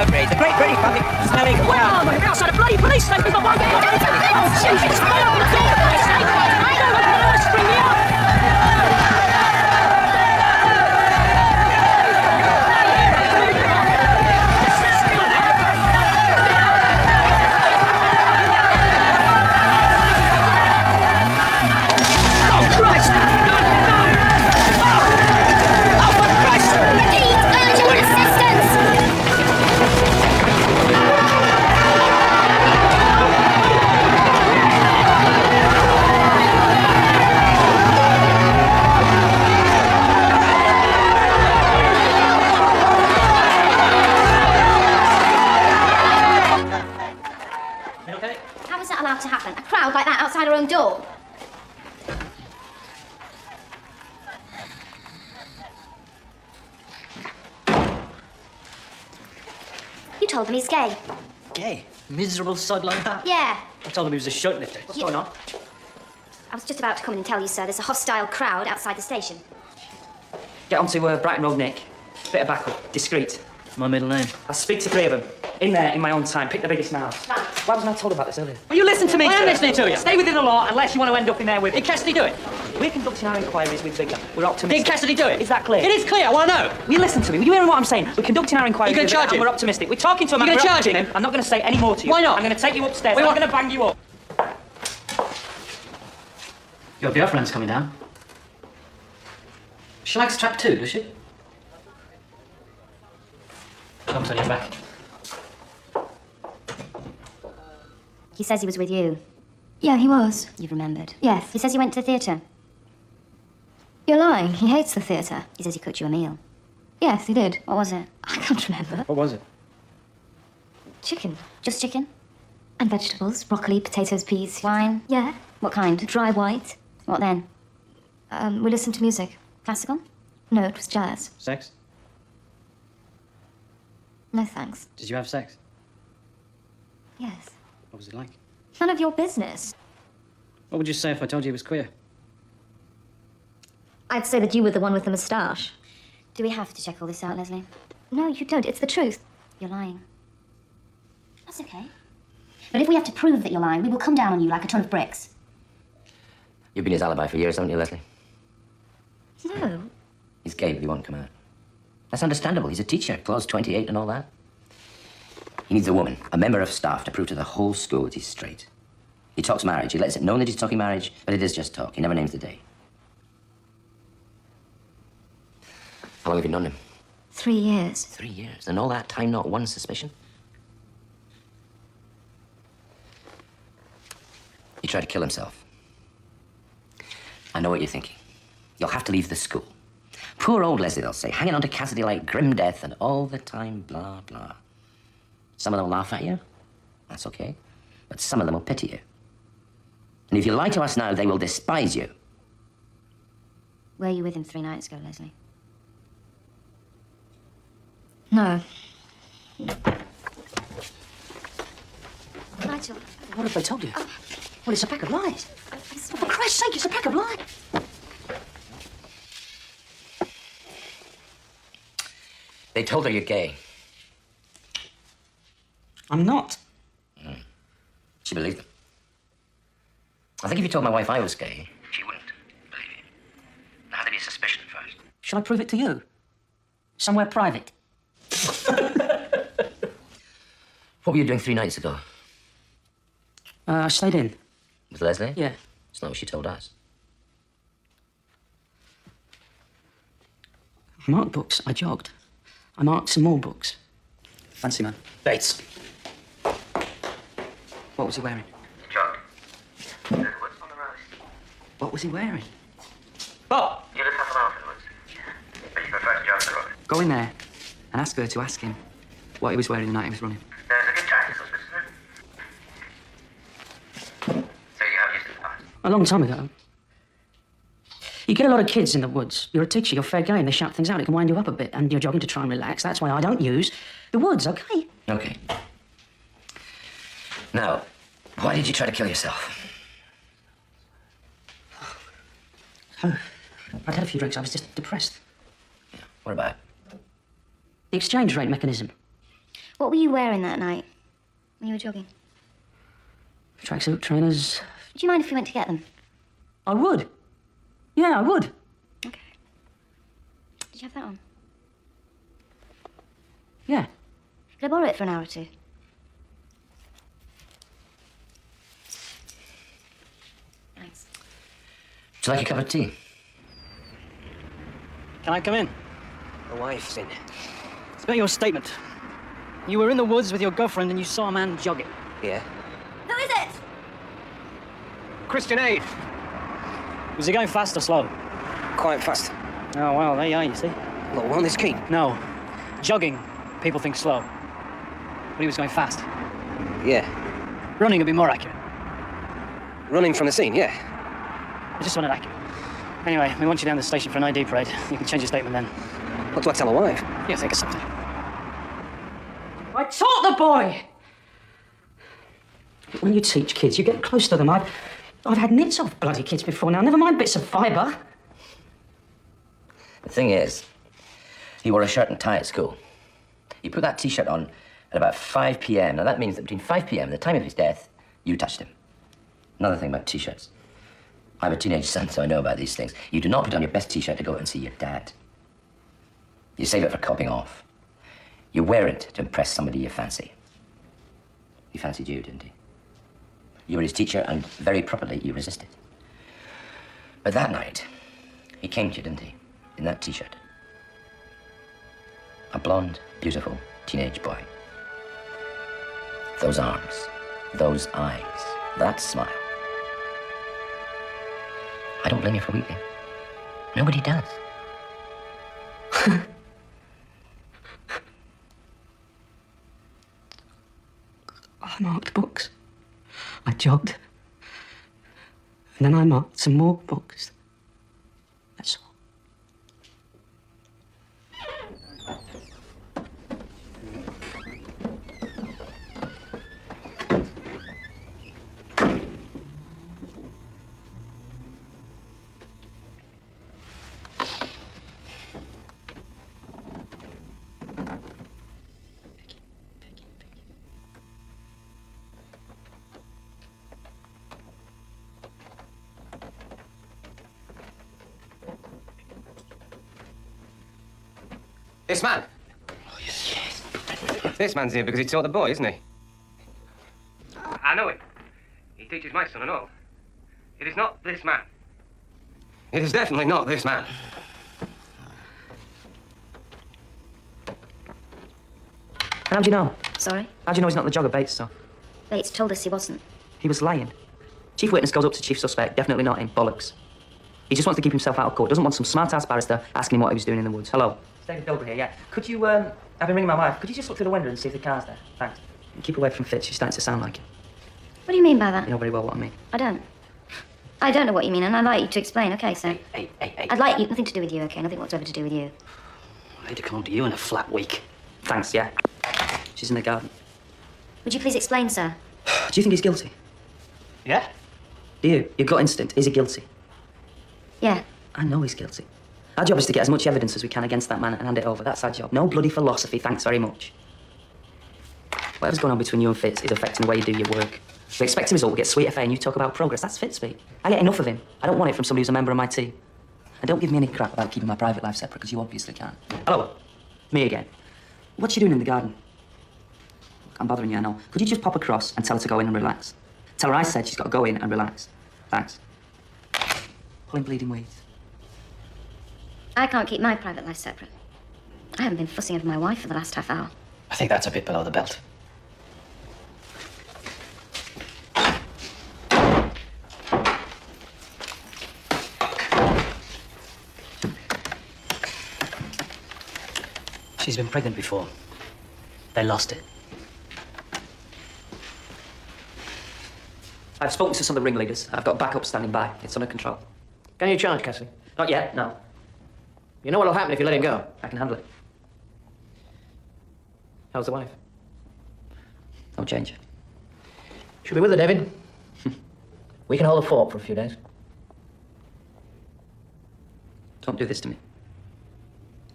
paraphrase. The Great British Public smelling... Well, we're outside a bloody police station. We've got one guy. Oh, Jesus, fire up the door, for Christ's sake. I don't want the nurse to bring me up. To happen? A crowd like that outside our own door? You told him he's gay. Gay? Miserable sod like that? Yeah. I told him he was a shoplifter. What's going on? I was just about to come in and tell you, sir, there's a hostile crowd outside the station. Get on to Brighton Road, Nick. Bit of backup. Discreet. My middle name. I'll speak to 3 of them. In there, in my own time. Pick the biggest mouths. Right. Why wasn't I told about this earlier? Well, you listen to me, I am sir. listening to you. Stay within the law unless you want to end up in there with... Did Cassidy do it? We're conducting our inquiries with vigour. We're optimistic. Did Cassidy do it? Is that clear? It is clear, I want to know. Will you listen to me? Will you hear what I'm saying? We're conducting our inquiries You're with gonna vigour charge and him? we're optimistic. We're talking to him. You're and gonna we're charge him? optimistic. I'm not going to say any more to you. Why not? I'm going to take you upstairs. Wait, I'm what? not going to bang you up. Your girlfriend's coming down. She likes trap too, does she? Come turn your back. He says he was with you. Yeah, he was. You've remembered. Yes. He says he went to the theatre. You're lying. He hates the theatre. He says he cooked you a meal. Yes, he did. What was it? I can't remember. What was it? Chicken. Just chicken? And vegetables. Broccoli, potatoes, peas. Wine? Yeah. What kind? Dry white. What then? We listened to music. Classical? No, it was jazz. Sex? No thanks. Did you have sex? Yes. What was it like? None of your business. What would you say if I told you he was queer? I'd say that you were the one with the moustache. Do we have to check all this out, Leslie? No, you don't. It's the truth. You're lying. That's okay. But if we have to prove that you're lying, we will come down on you like a ton of bricks. You've been his alibi for years, haven't you, Leslie? No. He's gay, but he won't come out. That's understandable. He's a teacher, clause 28 and all that. He needs a woman, a member of staff, to prove to the whole school that he's straight. He talks marriage. He lets it known that he's talking marriage, but it is just talk. He never names the day. How long have you known him? 3 years. 3 years. And all that time, not one suspicion? He tried to kill himself. I know what you're thinking. You'll have to leave the school. Poor old Leslie, they'll say, hanging on to Cassidy like grim death and all the time, blah, blah. Some of them will laugh at you. That's okay. But some of them will pity you. And if you lie to us now, they will despise you. Were you with him 3 nights ago, Leslie? No. Nigel. What have they told you? Well, it's a pack of lies. For Christ's sake, it's a pack of lies. They told her you're gay. I'm not. She believed them. I think if you told my wife I was gay, she wouldn't believe you. There had to be a suspicion at first. Shall I prove it to you? Somewhere private. What were you doing 3 nights ago? I stayed in. With Leslie? Yeah. It's not what she told us. I marked books. I jogged. I marked some more books. Fancy man. Bates. What was he wearing? Jogged. Through the woods on the road. What was he wearing? Bob! You live half a mile from the woods. But you prefer to jog the road. Go in there and ask her to ask him what he was wearing the night he was running. There's a good chance this was business, isn't it? So you have used it in the past? A long time ago. You get a lot of kids in the woods. You're a teacher, you're fair game, they shout things out, it can wind you up a bit, and you're jogging to try and relax. That's why I don't use the woods, okay? Okay. Now, why did you try to kill yourself? Oh, I'd had a few drinks, I was just depressed. What about it? The exchange rate mechanism. What were you wearing that night when you were jogging? Tracksuit, trainers. Would you mind if we went to get them? I would. Yeah, I would. Okay. Did you have that on? Yeah. Could I borrow it for an hour or two? Thanks. Would you like a cup of tea? Can I come in? My wife's in. It's about your statement. You were in the woods with your girlfriend and you saw a man jogging. Yeah. Who is it? Christian Aid. Was he going fast or slow? Quite fast. Oh, well, there you are, you see. Look, we're on this keep. No. Jogging, people think slow. But he was going fast. Yeah. Running would be more accurate. Running from the scene, yeah. I just wanted accurate. Anyway, we want you down the station for an ID parade. You can change your statement then. What do I tell a wife? Yeah, think of something. I taught the boy! When you teach kids, you get close to them. I've had nits off bloody kids before now, never mind bits of fibre. The thing is, he wore a shirt and tie at school. He put that T-shirt on at about 5 p.m. Now, that means that between 5 p.m. and the time of his death, you touched him. Another thing about T-shirts. I have a teenage son, so I know about these things. You do not put on your best T-shirt to go out and see your dad. You save it for copping off. You wear it to impress somebody you fancy. He fancied you, didn't he? You were his teacher, and very properly you resisted. But that night, he came to you, didn't he? In that T-shirt. A blonde, beautiful teenage boy. Those arms, those eyes, that smile. I don't blame you for weeping. Nobody does. I marked books. I jogged. And then I marked some more books. That's all. This man. Oh, yes. This man's here because he taught the boy, isn't he? I know him. He teaches my son and all. It is not this man. It is definitely not this man. How do you know? Sorry? How do you know he's not the jogger Bates saw? Bates told us he wasn't. He was lying. Chief witness goes up to chief suspect, definitely not him. Bollocks. He just wants to keep himself out of court. Doesn't want some smart-ass barrister asking him what he was doing in the woods. Hello? David Dover here, yeah. Could you, I've been ringing my wife. Could you just look through the window and see if the car's there? Thanks. And keep away from Fitz. She's starting to sound like it. What do you mean by that? You know very well what I mean. I don't. I don't know what you mean, and I'd like you to explain. Okay, so... Hey. I'd like you... Nothing to do with you, okay? Nothing whatsoever to do with you. I hate to come home to you in a flat week. Thanks, yeah. She's in the garden. Would you please explain, sir? Do you think he's guilty? Yeah? Do you? Your gut instinct. Is he guilty? Yeah. I know he's guilty. Our job is to get as much evidence as we can against that man and hand it over. That's our job. No bloody philosophy, thanks very much. Whatever's going on between you and Fitz is affecting the way you do your work. We expect a result, we get sweet FA, and you talk about progress. That's Fitz speak. I get enough of him. I don't want it from somebody who's a member of my team. And don't give me any crap about keeping my private life separate, because you obviously can't. Hello. Me again. What's she doing in the garden? I'm bothering you, I know. Could you just pop across and tell her to go in and relax? Tell her I said she's got to go in and relax. Thanks. Pulling bleeding weeds. I can't keep my private life separate. I haven't been fussing over my wife for the last half hour. I think that's a bit below the belt. She's been pregnant before. They lost it. I've spoken to some of the ringleaders. I've got backup standing by. It's under control. Can you charge, Cassie? Not yet, no. You know what'll happen if you let him go? I can handle it. How's the wife? No change. She'll be with her, David. We can hold the fort for a few days. Don't do this to me.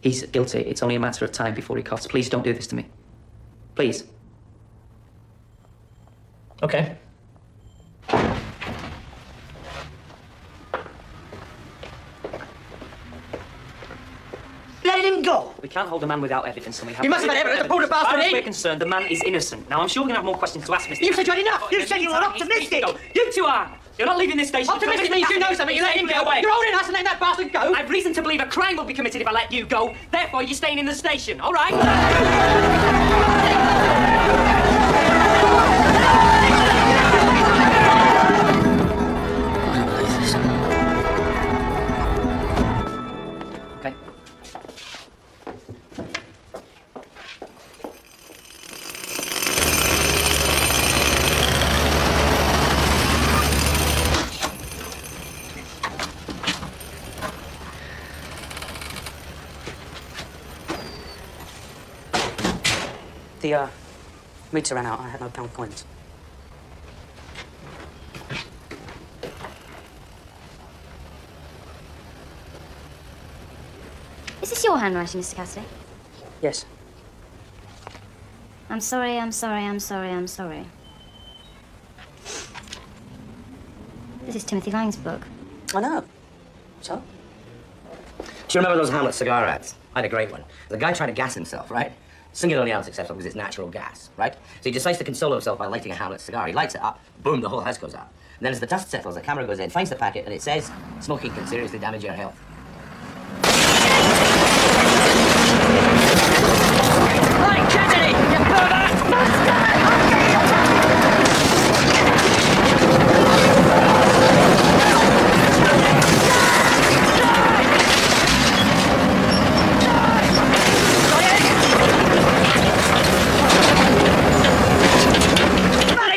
He's guilty. It's only a matter of time before he coughs. Please don't do this to me. Please. Okay. Let him go! We can't hold a man without evidence, and we have... You must have had evidence to pull the bastard As far as in! we're concerned, the man is innocent. Now, I'm sure we're going to have more questions to ask, Mr. You said you had enough! But You in the said you were meantime, he's free to optimistic! go. You two are! You're not leaving this station. Optimistic means you know something. You let him Get go. away. You're holding us and letting that bastard go. I've reason to believe a crime will be committed if I let you go. Therefore, you're staying in the station, all right? Okay. The meter ran out. I had no pound coins. Is this your handwriting, Mr. Cassidy? Yes. I'm sorry, I'm sorry, I'm sorry, I'm sorry. This is Timothy Lang's book. I know. So? Do you remember those Hamlet cigar ads? I had a great one. The guy tried to gas himself, right? Singularly unsuccessful because it's natural gas, right? So he decides to console himself by lighting a Hamlet cigar. He lights it up, boom, the whole house goes up. And then as the dust settles, the camera goes in, finds the packet, and it says, smoking can seriously damage your health. Right, Cassidy! You pervert!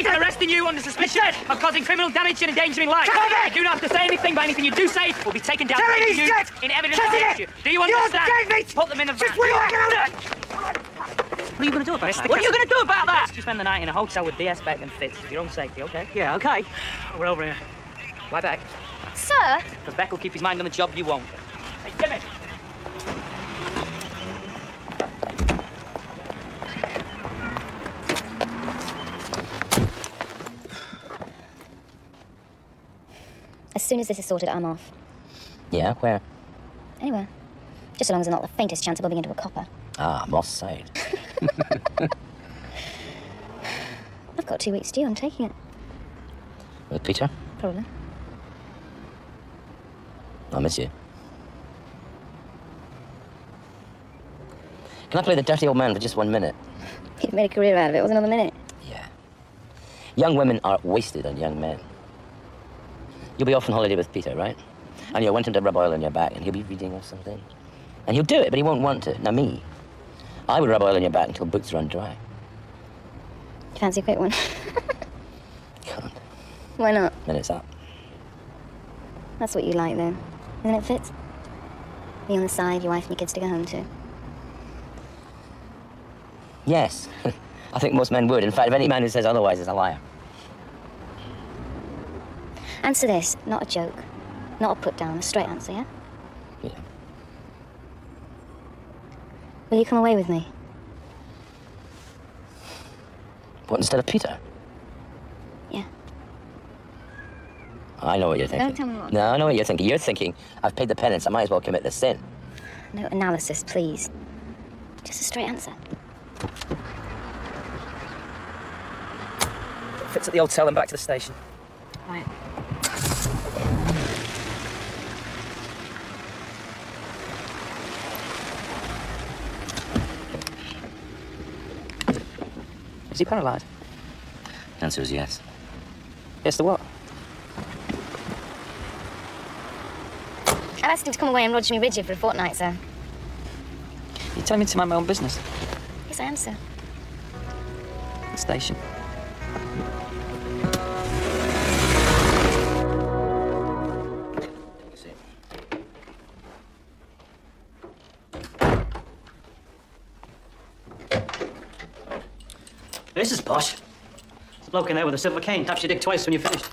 I'm arresting you under suspicion of causing criminal damage and endangering life. You do not have to say anything, but anything you do say will be taken down against you in evidence against you. Do you understand? Put them in the van. What are you going to do about that? What are you going to do about that? You spend the night in a hotel with DS Beck and Fitz for your own safety, okay? Yeah, okay. We're over here. Why Beck? Sir? Because Beck will keep his mind on the job, you won't. Hey, Jimmy! As soon as this is sorted, I'm off. Yeah, where? Anywhere. Just so long as there's not the faintest chance of bumping into a copper. Ah, Moss Side. I've got 2 weeks due, I'm taking it. With Peter? Probably. I'll miss you. Can I play the dirty old man for just 1 minute? You've made a career out of it. It was another minute. Yeah. Young women are wasted on young men. You'll be off on holiday with Peter, right? And you'll want him to rub oil on your back, and he'll be reading or something. And he'll do it, but he won't want to. Now, me, I would rub oil on your back until boots run dry. You fancy a quick one? Can't. Why not? Then it's up. That's what you like, then. Isn't it, Fitz? Me on the side, your wife and your kids to go home to. Yes. I think most men would. In fact, if any man who says otherwise is a liar. Answer this. Not a joke. Not a put down. A straight answer, yeah? Yeah. Will you come away with me? What, instead of Peter? Yeah. I know what you're thinking. Don't tell me what. No, I know what you're thinking. You're thinking, I've paid the penance, I might as well commit the sin. No analysis, please. Just a straight answer. Fitz at the hotel and back to the station. Right. Is he paralysed? The answer is yes. Yes to what? I asked him to come away and lodge me rigid for a fortnight, sir. You telling me to mind my own business? Yes, I am, sir. The station. This is posh. There's a bloke in there with a silver cane. Taps your dick twice when you're finished.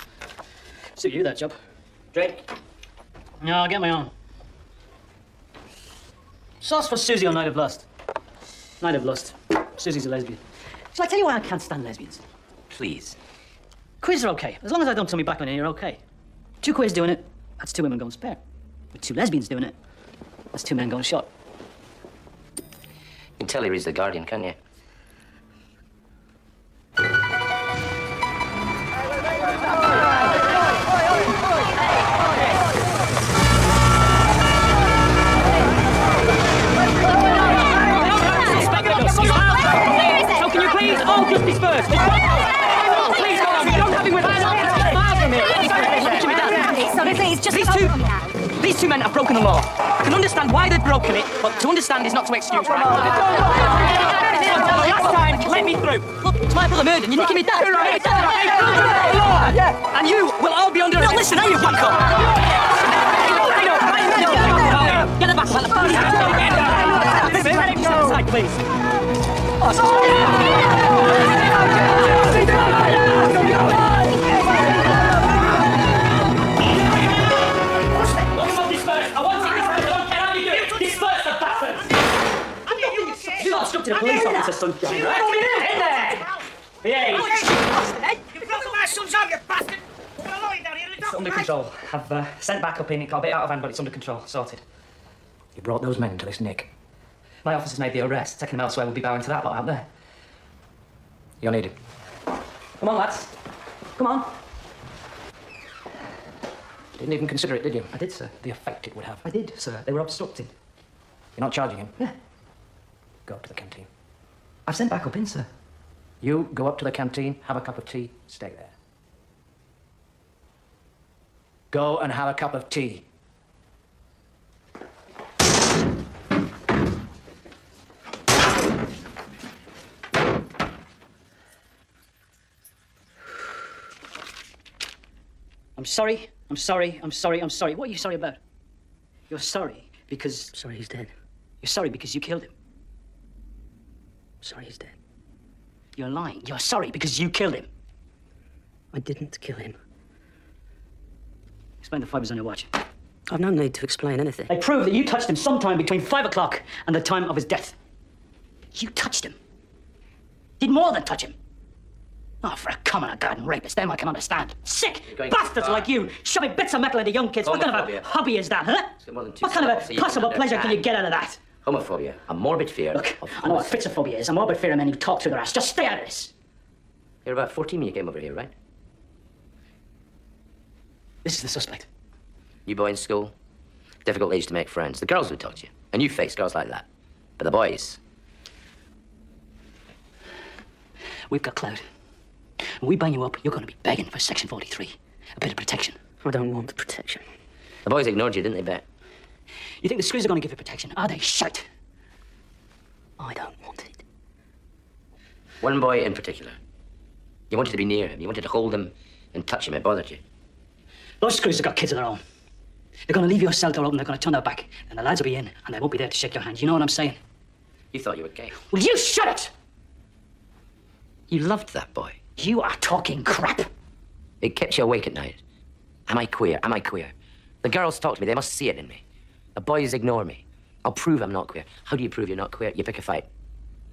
Suit you, that job. Drink? No, I'll get my own. Sauce for Susie on Night of Lust. Night of Lust. Susie's a lesbian. Shall I tell you why I can't stand lesbians? Please. Queers are okay. As long as I don't turn me back on you, you're okay. 2 queers doing it, that's 2 women going spare. With 2 lesbians doing it, that's 2 men going short. You can tell he reads The Guardian, can't you? So can you please all just disperse? Please go on. We don't have him with us. Miles from here. Sorry, please, just These 2 men have broken the law. I can understand why they've broken it, but to understand is not to excuse, right? Last time, let me through. Look, it's my brother murder, and you're nicking me down. And you will all be under arrest. No, listen, are you, Bunko? Get it back. Let him go. Side, please. Obstructed a police officer, sunshine. In there! Behave! You've got my son's arm, you bastard! We're gonna lie down here. It's under control. I've sent back up in. It got a bit out of hand, but it's under control. Sorted. You brought those men to this nick. My officers made the arrest. Taking them elsewhere will be bowing to that lot out there. You're needed. Come on, lads. Come on. Didn't even consider it, did you? I did, sir. The effect it would have. I did, sir. They were obstructing. You're not charging him? Yeah. Go up to the canteen. I've sent back up in, sir. You go up to the canteen, have a cup of tea, stay there. Go and have a cup of tea. I'm sorry. I'm sorry. I'm sorry. I'm sorry. What are you sorry about? You're sorry because... Sorry, he's dead. You're sorry because you killed him. Sorry, he's dead. You're lying. You're sorry because you killed him. I didn't kill him. Explain the fibers on your watch. I've no need to explain anything. They prove that you touched him sometime between 5 o'clock and the time of his death. You touched him. Did more than touch him. Oh, for a commoner garden rapist, them I can understand. Sick bastards like you, shoving bits of metal into young kids. What kind of a hobby is that, huh? What kind of a possible pleasure can you get out of that? Homophobia, a morbid fear. Look, I know what fitzophobia is. A morbid fear of men who talk through their ass. Just stay out of this. You're about 14 when you came over here, right? This is the suspect. You boy in school, difficult age to make friends. The girls would talk to you, and you face girls like that. But the boys, we've got clout. When we bang you up, you're going to be begging for Section 43. A bit of protection. I don't want protection. the boys ignored you, didn't they, Bet? You think the screws are going to give you protection? Are they? Shite. I don't want it. One boy in particular. You wanted to be near him. You wanted to hold him and touch him. It bothered you. Those screws have got kids of their own. They're going to leave your cell door open, they're going to turn their back, and the lads will be in, and they won't be there to shake your hand. You know what I'm saying? You thought you were gay. Will you shut it? You loved that boy. You are talking crap. It kept you awake at night. Am I queer? Am I queer? The girls talk to me. They must see it in me. The boys ignore me. I'll prove I'm not queer. How do you prove you're not queer? You pick a fight.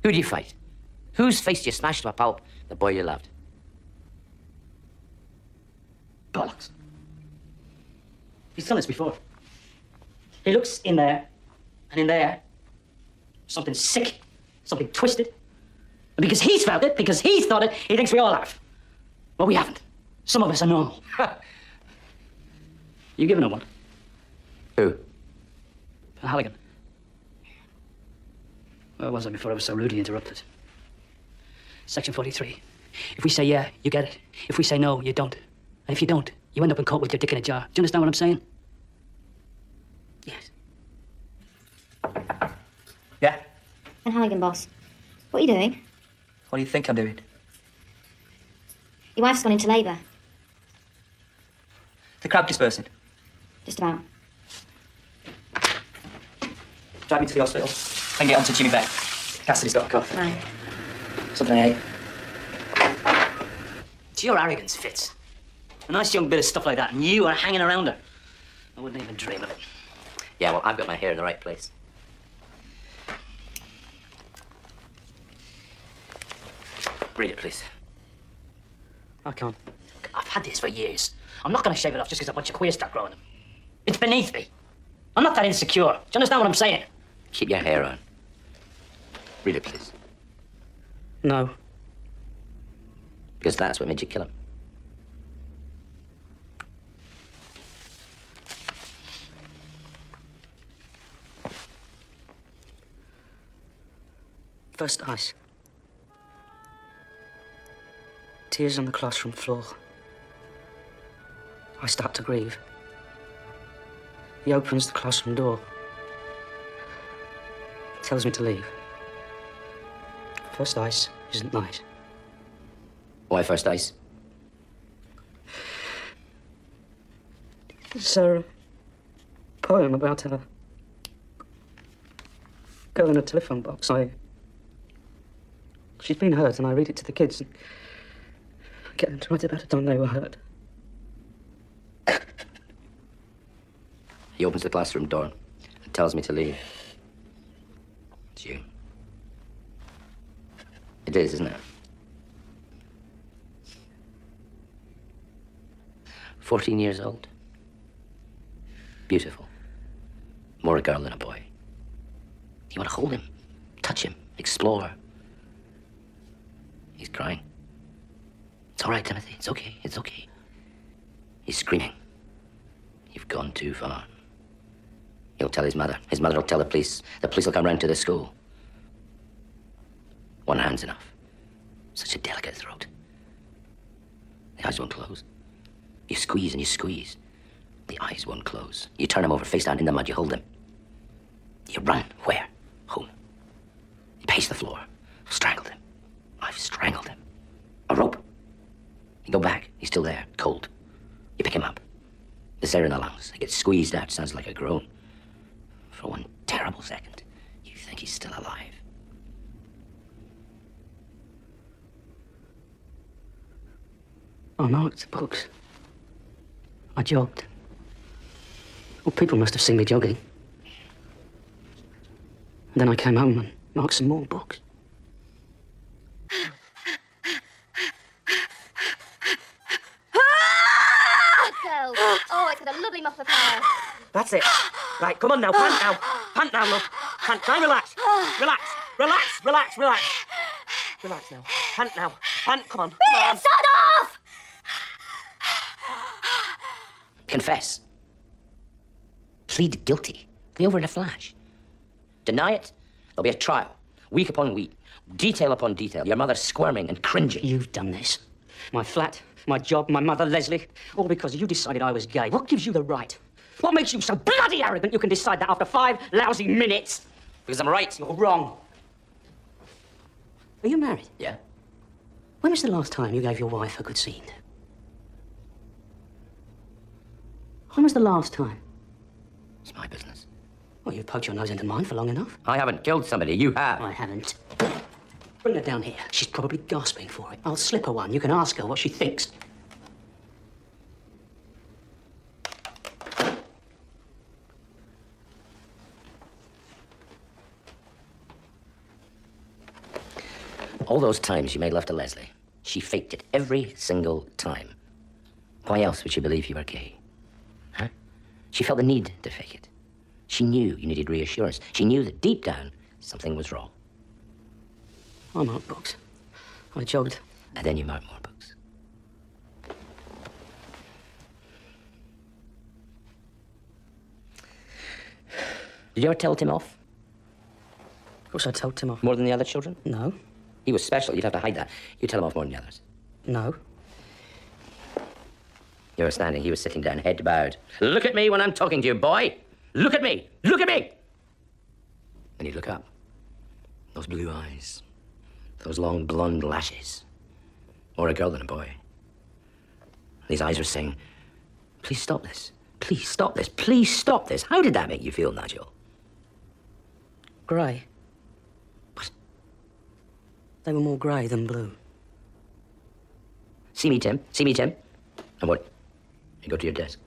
Who do you fight? Whose face do you smash to a pulp? The boy you loved. Bollocks. He's done this before. He looks in there, and in there, something sick, something twisted. And because he's felt it, because he's thought it, he thinks we all have. Well, we haven't. Some of us are normal. You giving him one? Who? Halligan. Where was I before I was so rudely interrupted? Section 43. If we say yeah, you get it. If we say no, you don't. And if you don't, you end up in court with your dick in a jar. Do you understand what I'm saying? Yes. Yeah? And Halligan, boss. What are you doing? What do you think I'm doing? Your wife's gone into labour. The crowd dispersing. Just about. Drive me to the hospital. Then get on to Jimmy Beck. Cassidy's got a cough. Right. Something I ate. It's your arrogance, Fitz. A nice young bit of stuff like that, and you are hanging around her. I wouldn't even dream of it. Yeah, well, I've got my hair in the right place. Read it, please. I can't. I've had this for years. I'm not going to shave it off just because a bunch of queers start growing them. It's beneath me. I'm not that insecure. Do you understand what I'm saying? Keep your hair on. Read it, please. No. Because that's what made you kill him. First ice. Tears on the classroom floor. I start to grieve. He opens the classroom door. Tells me to leave. First ice isn't nice. Why first ice? It's a poem about a girl in a telephone box. She's been hurt, and I read it to the kids and get them to write about a time they were hurt. He opens the classroom door and tells me to leave. It's you. It is, isn't it? 14 years old. Beautiful. More a girl than a boy. You want to hold him, touch him, explore. He's crying. It's all right, Timothy. It's okay. It's okay. He's screaming. You've gone too far. He'll tell his mother. His mother will tell the police. The police will come round to the school. One hand's enough. Such a delicate throat. The eyes won't close. You squeeze and you squeeze. The eyes won't close. You turn him over face down in the mud. You hold him. You run. Where? Home. You pace the floor. Strangled him. I've strangled him. A rope. You go back. He's still there. Cold. You pick him up. This air in the lungs. It gets squeezed out. Sounds like a groan. For one terrible second, you think he's still alive. I marked the books. I jogged. Well, people must have seen me jogging. And then I came home and marked some more books. Oh, it's got a lovely mop of hair. That's it. Right, come on now. Pant now. Pant now, love. Pant. Try and relax. Relax. Relax. Relax. Relax. Relax now. Pant now. Pant. Come on. Come on. Sod off! Confess. Plead guilty. Be over in a flash. Deny it, there'll be a trial. Week upon week. Detail upon detail. Your mother squirming and cringing. You've done this. My flat, my job, my mother, Leslie, all because you decided I was gay. What gives you the right? What makes you so bloody arrogant you can decide that after 5 lousy minutes? Because I'm right. You're wrong. Are you married? Yeah? When was the last time you gave your wife a good scene? When was the last time? It's my business. Well, you've poked your nose into mine for long enough. I haven't killed somebody. You have. I haven't. Bring her down here. She's probably gasping for it. I'll slip her one. You can ask her what she thinks. All those times you made love to Leslie, she faked it every single time. Why else would she believe you were gay? Huh? She felt the need to fake it. She knew you needed reassurance. She knew that deep down, something was wrong. I marked books. I jogged. And then you marked more books. Did you ever tell Tim off? Of course I told Tim off. More than the other children? No. He was special. You'd have to hide that. You tell him off more than the others. No. You were standing. He was sitting down, head bowed. Look at me when I'm talking to you, boy. Look at me. Look at me. Then he'd look up. Those blue eyes. Those long blonde lashes. More a girl than a boy. These eyes were saying, please stop this. Please stop this. Please stop this. How did that make you feel, Nigel? Grey. What? They were more grey than blue. See me, Tim. See me, Tim. And what? You go to your desk.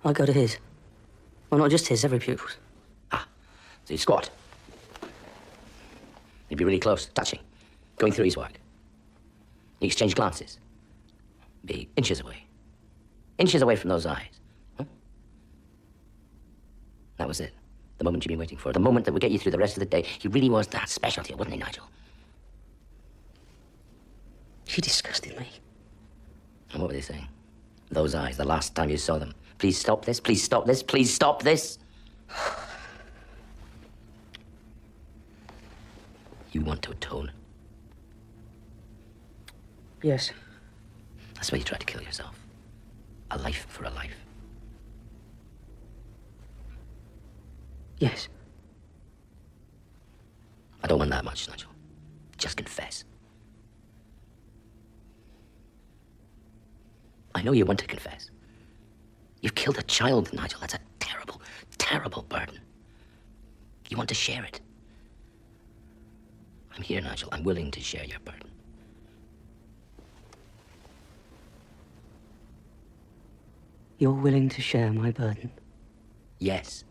I go to his. Well, not just his, every pupil's. Ah, so you squat. You'd be really close, touching, going through his work. You exchange glances. Be inches away. Inches away from those eyes. Huh? That was it. The moment you've been waiting for. The moment that would get you through the rest of the day. He really was that special to you, wasn't he, Nigel? You disgusted me. And what were they saying? Those eyes, the last time you saw them. Please stop this, please stop this, please stop this. You want to atone. Yes. That's why you tried to kill yourself. A life for a life. Yes. I don't want that much, Nigel. Just confess. I know you want to confess. You've killed a child, Nigel. That's a terrible, terrible burden. You want to share it. I'm here, Nigel. I'm willing to share your burden. You're willing to share my burden? Yes.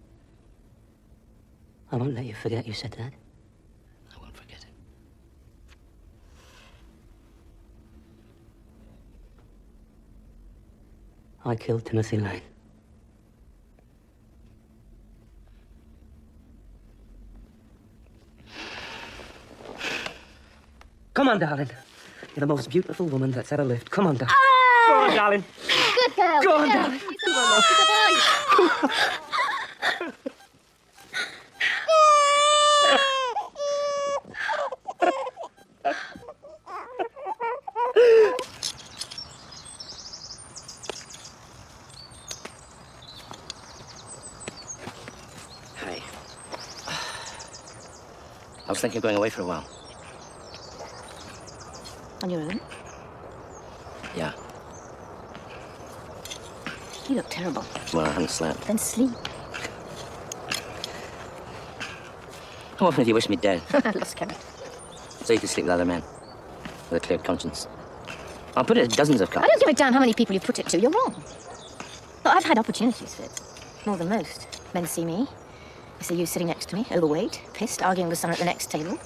I won't let you forget you said that. I won't forget it. I killed Timothy Lane. Come on, darling. You're the most beautiful woman that's ever lived. Come on, darling. Go on, darling. Good girl. Go on, good girl. darling. Come on, good boy. Hi. I was thinking of going away for a while. On your own? Yeah. You look terrible. Well, I haven't slept. Then sleep. How often have you wished me dead? I lost count. So you could sleep with other men? With a clear conscience? I'll put it at dozens of I couples. don't give a damn how many people you put it to. You're wrong. Look, I've had opportunities, Fitz. More than most. Men see me. They see you sitting next to me, overweight, pissed, arguing with someone at the next table.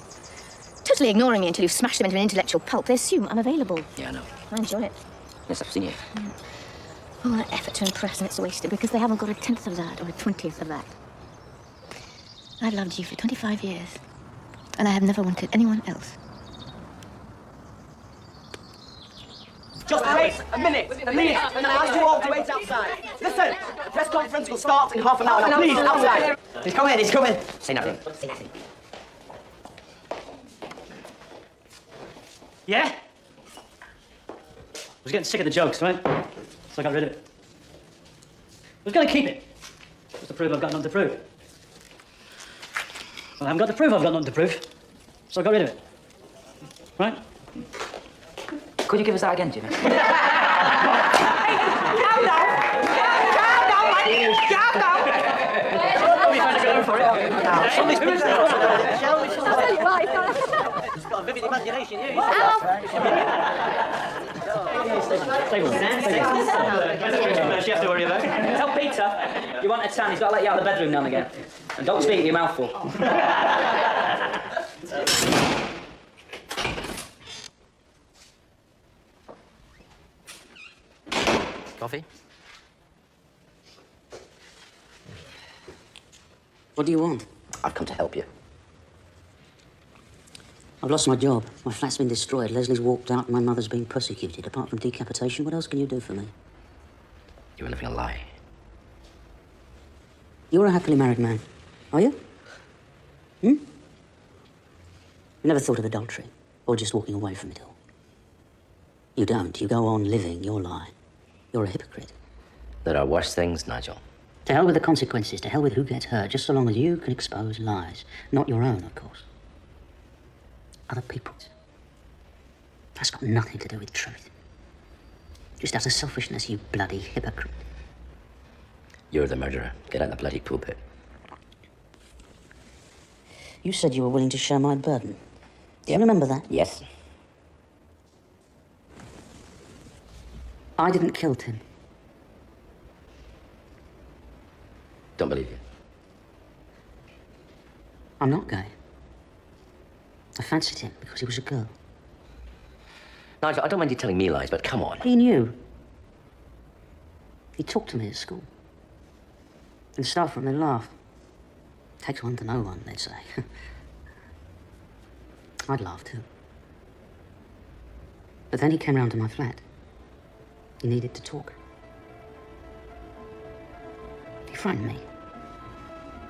Totally ignoring me until you've smashed them into an intellectual pulp. They assume I'm available. Yeah, I know. I enjoy it. Yes, I've seen you. All that effort to impress, and it's wasted because they haven't got a 10th of that or a 20th of that. I've loved you for 25 years, and I have never wanted anyone else. Just wait a minute, please. Can I ask you all to wait outside? Listen, the press conference will start in half an hour. Now, please, outside. He's coming, he's coming. Say nothing. Say nothing. Yeah? I was getting sick of the jokes, right? So I got rid of it. I was going to keep it. Just to prove I've got nothing to prove. Well, I haven't got to prove I've got nothing to prove. So I got rid of it. Right? Could you give us that again, Jimmy? Calm down, for it. Somebody's been there. Shall we? He's got a vivid imagination, Stable. She have to worry about. Tell Peter, you want a tan, he's got to let you out of the bedroom now and again. And don't speak with your mouth full. Coffee? What do you want? I've come to help you. I've lost my job. My flat's been destroyed. Leslie's walked out and my mother's been persecuted. Apart from decapitation, what else can you do for me? You were living a lie. You're a happily married man, are you? You never thought of adultery or just walking away from it all? You don't. You go on living your lie. You're a hypocrite. There are worse things, Nigel. To hell with the consequences, to hell with who gets hurt, just so long as you can expose lies. Not your own, of course. Other people's. That's got nothing to do with truth. Just out of selfishness, you bloody hypocrite. You're the murderer. Get out the bloody pulpit. You said you were willing to share my burden. Do you remember that? Yes. I didn't kill Tim. Don't believe you. I'm not gay. I fancied him because he was a girl. Nigel, I don't mind you telling me lies, but come on. He knew. He talked to me at school. And staff from their laugh. Takes one to know one, they'd say. I'd laugh too. But then he came round to my flat. He needed to talk. He frightened me.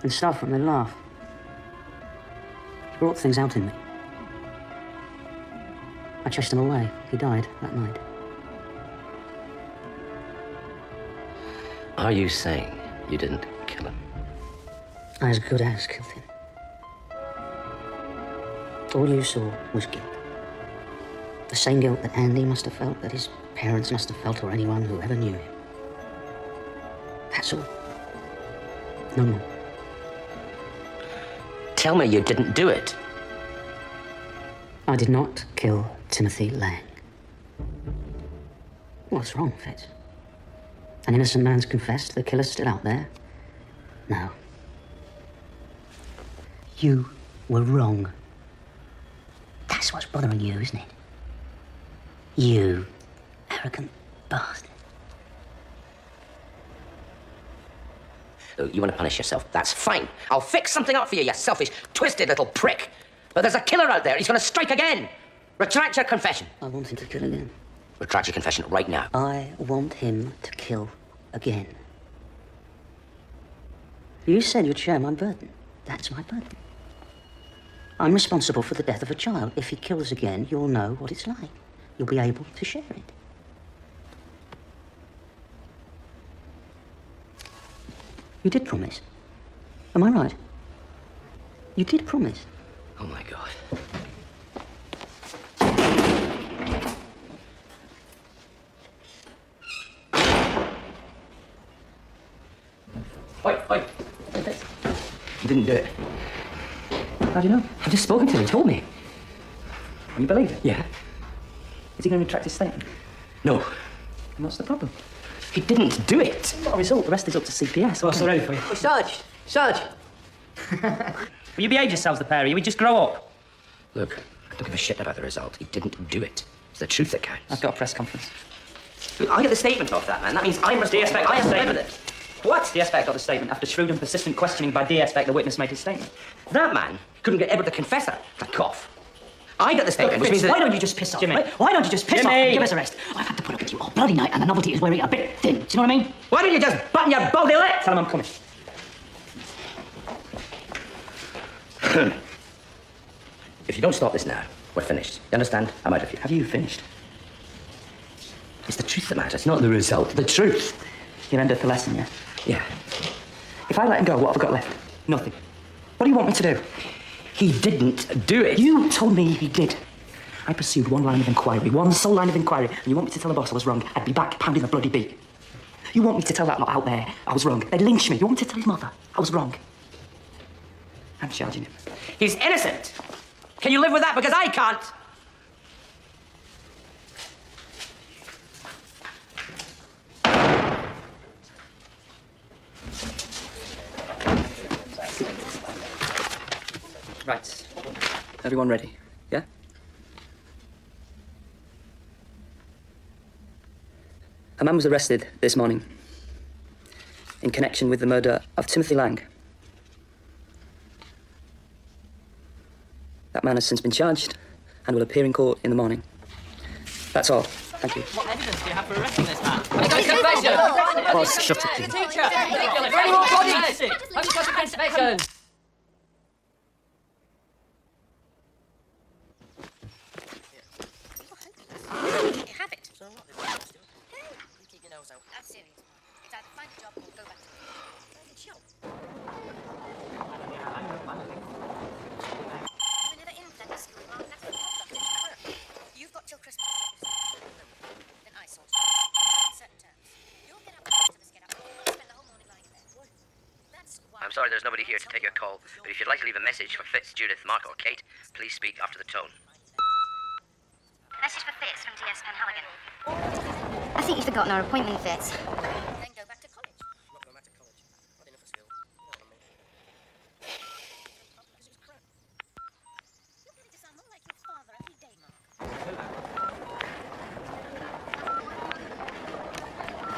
And staff from their laugh. He brought things out in me. I chased him away. He died that night. Are you saying you didn't kill him? I as good as killed him. All you saw was guilt. The same guilt that Andy must have felt, that his parents must have felt, or anyone who ever knew him. That's all. No more. Tell me you didn't do it. I did not kill Timothy Lang. What's wrong, Fitz? An innocent man's confessed, the killer's still out there? No. You were wrong. That's what's bothering you, isn't it? You arrogant bastard. Look, you want to punish yourself? That's fine. I'll fix something up for you, you selfish, twisted little prick. But there's a killer out there. He's going to strike again. Retract your confession. I want him to kill again. Retract your confession right now. I want him to kill again. You said you'd share my burden. That's my burden. I'm responsible for the death of a child. If he kills again, you'll know what it's like. You'll be able to share it. You did promise. Am I right? You did promise. Oh, my God. Oi. You didn't do it. How do you know? I've just spoken to him. He told me. You believe it? Yeah. Is he going to retract his statement? No. And what's the problem? He didn't do it. What a result. The rest is up to CPS. What's ready for you? Oh, Sarge! Will you behave yourselves, the pair of you? We just grow up. Look, I don't give a shit about the result. He didn't do it. It's the truth that counts. I've got a press conference. Look, I get the statement off that, man. That means I'm responsible. I have to live with it. What? The SPEC got the statement. After shrewd and persistent questioning by the SPEC, the witness made his statement. That man couldn't get able to confess that. Like cough. I got the statement, which means that... Why don't you just piss off? Jimmy. Right? Why don't you just piss off Jimmy. and give us a rest? I've had to put up with you all bloody night, and the novelty is wearing a bit thin. Do you know what I mean? Why don't you just button your baldy lip? Tell him I'm coming. If you don't stop this now, we're finished. You understand? I'm out of here. Have you finished? It's the truth that matters, not the result. The truth. You've ended the lesson, yeah? Yeah. If I let him go, what have I got left? Nothing. What do you want me to do? He didn't do it. You told me he did. I pursued one line of inquiry, one sole line of inquiry, and you want me to tell the boss I was wrong? I'd be back pounding the bloody beat. You want me to tell that lot out there I was wrong? They'd lynch me. You want me to tell his mother I was wrong? I'm charging him. He's innocent. Can you live with that? Because I can't. Right. Everyone ready? Yeah? A man was arrested this morning in connection with the murder of Timothy Lang. That man has since been charged and will appear in court in the morning. That's all. Thank you. What evidence do you have for arresting this man? Boss, shut it, please. Teacher! I've just got a confession! Have it. Keep your nose out. I'm serious. It's either find a job or go back to find a job. You were never in Sunday school, Mark. That's the problem. You've got till Christmas. Then I sort it. In certain terms. You'll get up to the get up. You'll spend the whole morning lying in bed. That's why. I'm sorry there's nobody here to take your call, but if you'd like to leave a message for Fitz, Judith, Mark, or Kate, please speak after the tone. Message for Fitz from DS Penhaligon. I think you've forgotten our appointment, Fitz.